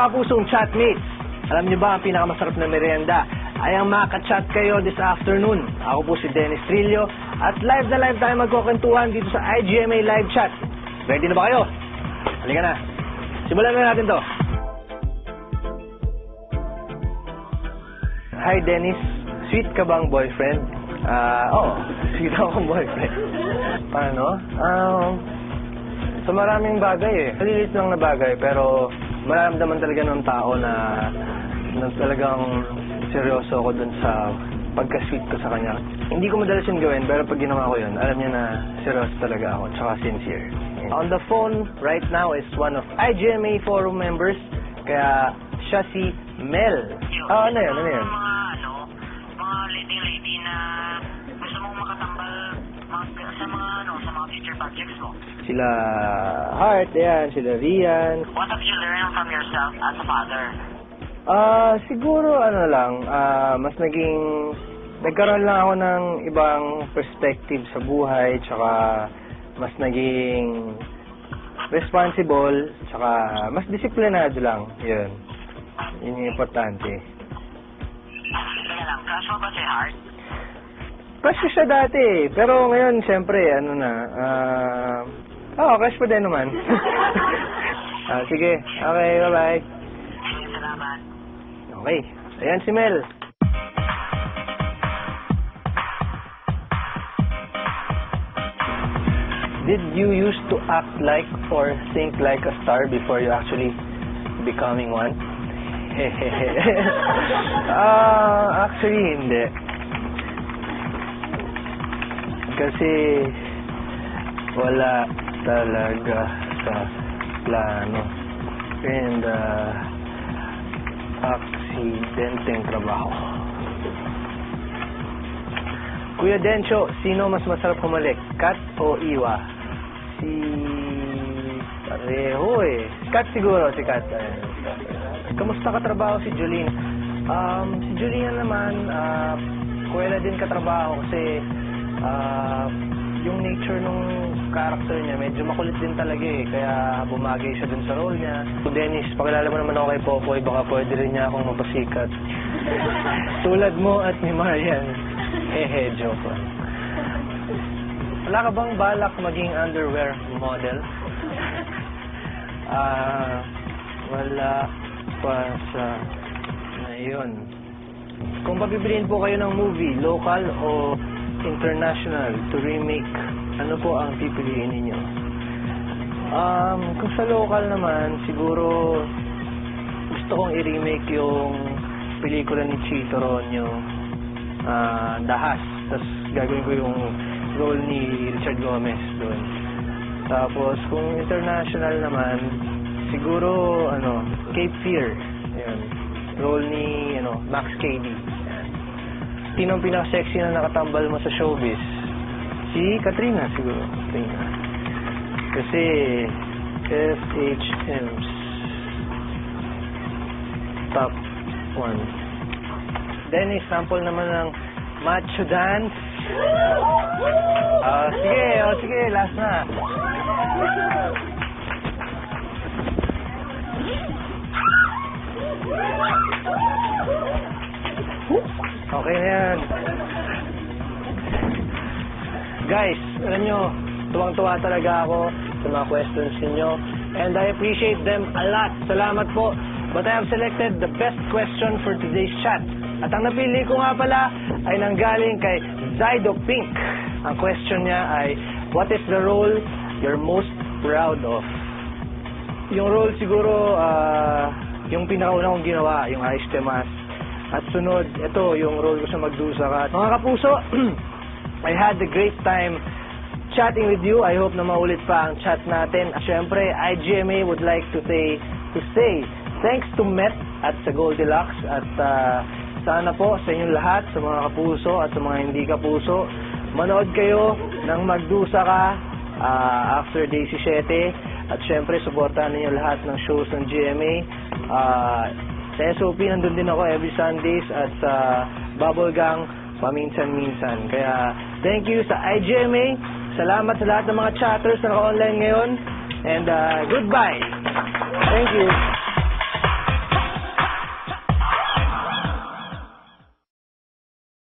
mga kapusong chatmates, alam niyo ba ang pinakamasarap na merienda ay ang makachat kayo this afternoon. Ako po si Dennis Trillo at live na live tayo magkukwentuhan dito sa IGMA Live Chat. Ready na ba kayo? Halika na. Simulan na natin to. Hi Dennis, sweet ka bang boyfriend? Oo, sweet akong boyfriend. Paano? Sa maraming bagay eh. Malilit lang na bagay pero mararamdaman talaga ng tao na talagang seryoso ako dun sa pagka-sweet ko sa kanya. Hindi ko madalas yun gawin pero pag ginawa ko yun, alam niya na seryoso talaga ako tsaka sincere. On the phone right now is one of IGMA forum members, kaya siya si Mel. Ano yun? Mga lady na gusto mong makatambal sa mga future projects mo. Sila Heart, yan, sila Rian. What have you learned from yourself as a father? Siguro mas nagkaroon lang ako ng ibang perspective sa buhay, tsaka mas naging responsible, tsaka mas disiplinado lang, yun yung importante. Kaya lang, crush mo ba si Heart? Crush ko siya dati, pero ngayon, siyempre, crush ko din naman. Sige, okay, bye-bye. Salamat. Okay, ayan si Mel. Did you used to act like or think like a star before you actually becoming one? Actually, hindi. Kasi wala talaga sa plano. And aksidenteng trabaho. Kuya Dencho, sino mas masarap humalik? Kat o Iwa? Pareho eh. Kat siguro, si Kat. Kamusta katrabaho si Jolene? Si Jolene naman, kuwela din katrabaho kasi yung nature nung character niya, medyo makulit din talaga eh. Kaya bumagay siya dun sa role niya. So Dennis, pakilala mo naman ako kay Popoy, baka pwede rin niya akong mapasikat. Tulad mo at ni Marian. Joke lang. Wala ka bang balak maging underwear model? Wala pa sa ngayon. Kung pabibiliin po kayo ng movie, local o international, to remake, ano po ang pipiliin ninyo? Kung sa local naman, siguro gusto kong i-remake yung pelikula ni Chito Ronyo, Dahas. Tapos gagawin ko yung role ni Richard Gomez doon. Tapos kung international naman, siguro Cape Fear. Ayan. Role ni Max Cady. Sino ang pinaka-sexy na nakatambal mo sa showbiz? Si Katrina siguro. Katrina. Kasi FHM's top 1. Dennis, sample naman ng macho dance. Sige, last na. Okay na yan. Guys, alam nyo, tuwang-tuwa talaga ako sa mga questions ninyo. And I appreciate them a lot. Salamat po. But I have selected the best question for today's chat. At ang napili ko nga pala ay nanggaling kay Zydo Pink. Ang question niya ay, what is the role you're most proud of? Yung role siguro, yung pinakauna kong ginawa, yung Ayos Temas. At sunod, ito, yung role ko sa Magdusa Ka. Mga kapuso, I had a great time chatting with you. I hope na maulit pa ang chat natin. At syempre, IGMA would like to say thanks to Met at sa Goldilocks. At sana po sa inyong lahat, sa mga kapuso at sa mga hindi kapuso, manood kayo ng Magdusa Ka after day 17. At syempre, supportahan ninyo lahat ng shows ng GMA. Sa SOP, nandun din ako every Sundays at sa Bubble Gang, paminsan-minsan. Kaya, thank you sa IGMA. Salamat sa lahat ng mga chatters na naka-online ngayon. And goodbye. Thank you.